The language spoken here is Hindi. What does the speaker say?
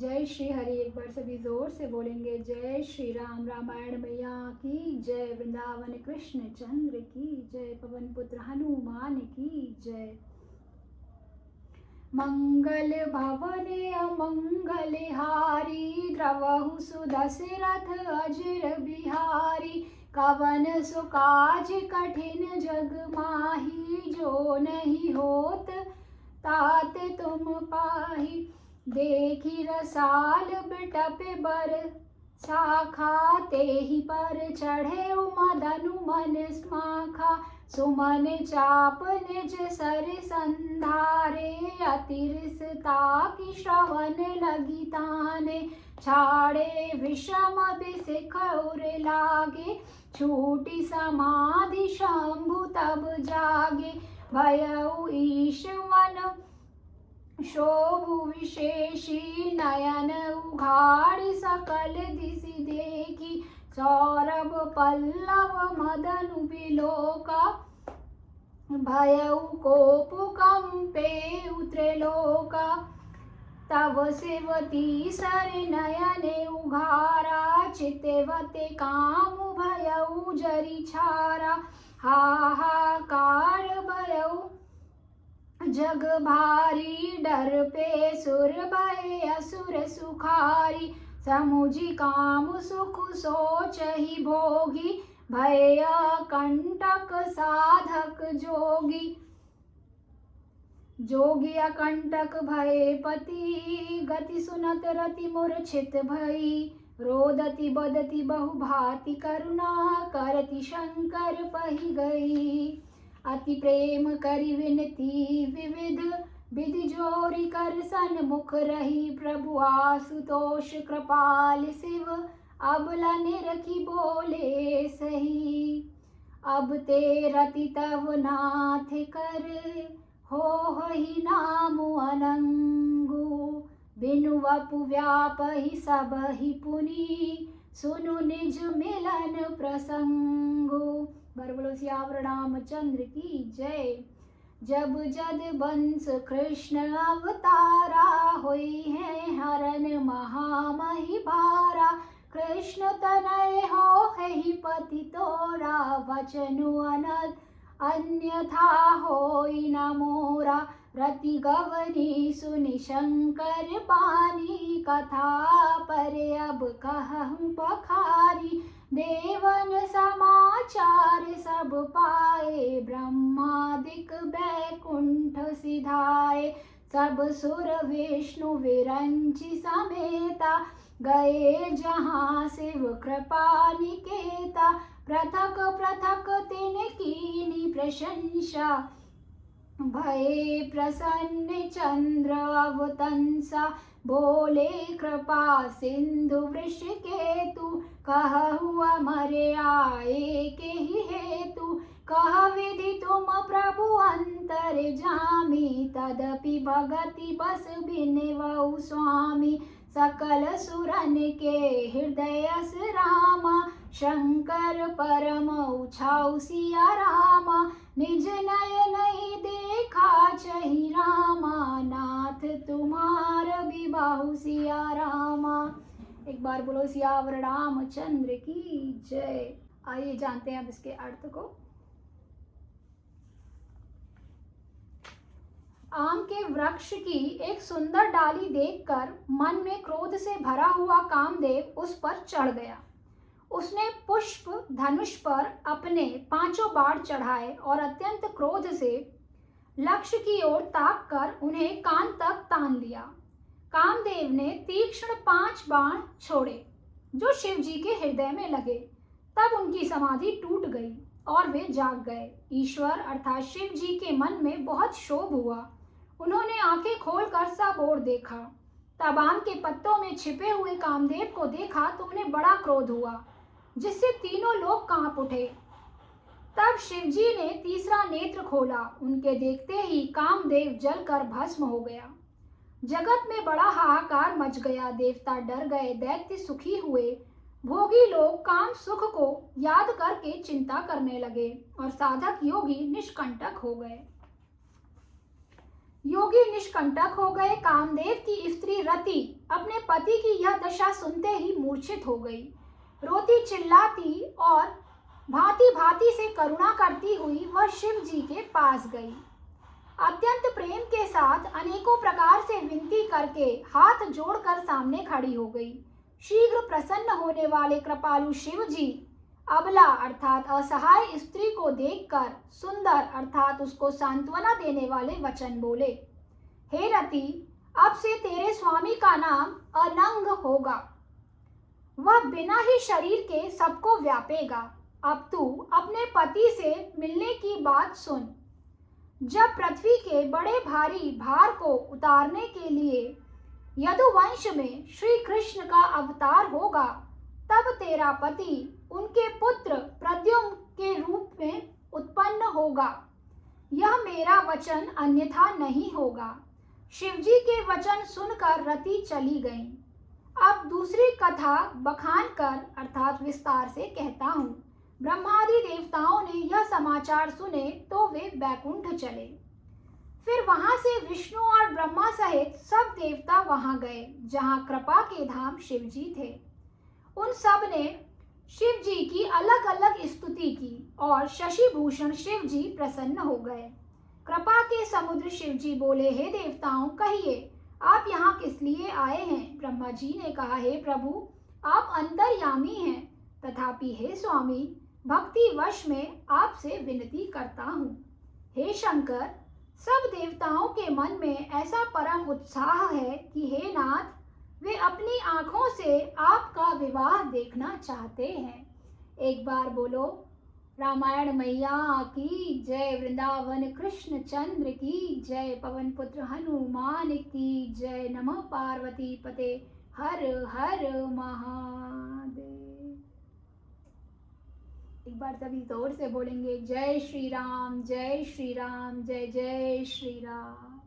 जय श्री हरि। एक बार सभी जोर से बोलेंगे जय श्री राम। रामायण मैया की जय। वृंदावन कृष्ण चंद्र की जय। पवन पुत्र हनुमान की जय। मंगल भवने अमंगल हारी, द्रवहु सुदशरथ अजर बिहारी। कवन सुकाज कठिन जग माही, जो नहीं होत तात तुम पाही। देखी रसाल बिटपे बर शाखा, तेहि पर चढ़े मदनु मन स्माखा। सुमन चाप निज सर संधारे, अतिरिसता की श्रवण लगी ताने। छाड़े विषम बिसिख उर लागे, छूटी समाधि शंभु तब जागे। भयउ ईश मन शोभु विशेषी, नयन उघाड़ी सकल दिशि देखी। सौरभ पल्लव मदनु बिलोका, भयउ कोप कंपे उतरे लोका। तब सेवती सर नयने उघारा, चितवते काम भयउ जरी छारा। हाहाकार भयउ जग भारी, डर पे सुर भय असुर सुखारी। समुझी काम सुख सोचहि भोगी, भय कंटक साधक जोगी। जोगी अकंटक भय पति, गति सुनत रति मूर्छित भई। रोदति बदति बहु भांति करुणा, करति शंकर पहि गई। अति प्रेम करि विनती विविध, विधि जोरी कर सन्मुख रही। प्रभु आशुतोष कृपाल शिव, अबला निरखी बोले सही। अब ते रति तव नाथ कर, होहि नामु अनंगु। बिनु वपु व्यापहि सबहि पुनि, सुनु निज मिलन प्रसंगु। बोलो सियावर रामचंद्र की जय। जब जद बंस कृष्ण अवतारा, होई है हरन महामहि भारा। कृष्ण तनय हो ही पति तोरा, वचनु अनद अन्यथा होई न मोरा। रति गवनी सुनि शंकर बानी, कथा पर अब कहूँ पखारी। देवन समाचार सब पाए, ब्रह्मादिक बैकुंठ सिधाए। सब सुर विष्णु विरंचि समेता, गए जहाँ शिव कृपा निकेता। पृथक पृथक तिन कीनी प्रशंसा, भये प्रसन्न चंद्र अवतंसा। बोले कृपा सिंधु वृषकेतु, कहु अमर आए के ही हेतु। कह विधि तुम प्रभु अंतर जामी, तदपि भगति बस बिनवउ स्वामी। सकल सुरन के हृदय रामा, शंकर परम उछाउ सिया रामा। निज नयन देखा चहि रामा, नाथ तुम्हार बिबाहु सिया रामा। एक बार बोलो सियावर रामचंद्र की जय। आइए जानते हैं अब इसके अर्थ को। आम के वृक्ष की एक सुंदर डाली देखकर मन में क्रोध से भरा हुआ कामदेव उस पर चढ़ गया। उसने पुष्प धनुष पर अपने 5 बाण चढ़ाए और अत्यंत क्रोध से लक्ष्य की ओर ताक कर उन्हें कान तक तान लिया। कामदेव ने तीक्ष्ण 5 बाण छोड़े जो शिव जी के हृदय में लगे। तब उनकी समाधि टूट गई और वे जाग गए। ईश्वर अर्थात शिव जी के मन में बहुत क्षोभ हुआ। उन्होंने आंखें खोलकर सब ओर देखा। तब आम के पत्तों में छिपे हुए कामदेव को देखा तो उन्हें बड़ा क्रोध हुआ, जिससे तीनों लोग कांप उठे। तब शिवजी ने तीसरा नेत्र खोला। उनके देखते ही कामदेव जलकर भस्म हो गया। जगत में बड़ा हाहाकार मच गया। देवता डर गए, दैत्य सुखी हुए, भोगी लोग काम सुख को याद करके चिंता करने लगे और साधक योगी निष्कंटक हो गए। योगी निष्कंटक हो गए। कामदेव की स्त्री रति अपने पति की यह दशा सुनते ही मूर्छित हो गई। रोती चिल्लाती और भांति भांति से करुणा करती हुई वह शिव जी के पास गई। अत्यंत प्रेम के साथ अनेकों प्रकार से विनती करके हाथ जोड़कर सामने खड़ी हो गई। शीघ्र प्रसन्न होने वाले कृपालु शिव जी अबला अर्थात असहाय स्त्री को देखकर सुंदर अर्थात उसको सांत्वना देने वाले वचन बोले। हे रति, अब से तेरे स्वामी का नाम अनंग होगा। वह बिना ही शरीर के सबको व्यापेगा। अब तू अपने पति से मिलने की बात सुन। जब पृथ्वी के बड़े भारी भार को उतारने के लिए यदुवंश में श्री कृष्ण का अवतार होगा, तब तेरा पति उनके पुत्र प्रद्युम्न के रूप में उत्पन्न होगा। यह मेरा वचन अन्यथा नहीं होगा। शिवजी के वचन सुनकर रति चली गईं। अब दूसरी कथा बखान कर अर्थात विस्तार से कहता हूँ। ब्रह्मादि देवताओं ने यह समाचार सुने तो वे बैकुंठ चले। फिर वहां से विष्णु और ब्रह्मा सहित सब देवता वहां गए जहां कृपा के धाम शिवजी थे। उन सब ने शिव जी की अलग अलग स्तुति की और शशिभूषण शिव जी प्रसन्न हो गए। कृपा के समुद्र शिव जी बोले, हे देवताओं, कहिए आप यहाँ किस लिए आए हैं? ब्रह्मा जी ने कहा, हे प्रभु, आप अंतर्यामी हैं, तथापि हे स्वामी, भक्ति वश में आपसे विनती करता हूँ। हे शंकर, सब देवताओं के मन में ऐसा परम उत्साह है कि हे नाथ, वे अपनी आंखों से आपका विवाह देखना चाहते हैं। एक बार बोलो, रामायण मैया की जय, वृंदावन कृष्ण चंद्र की जय, पवन पुत्र हनुमान की जय, नमः पार्वती पते हर हर महादेव। एक बार सभी जोर से बोलेंगे, जय श्री राम, जय श्री राम, जय जय श्री राम।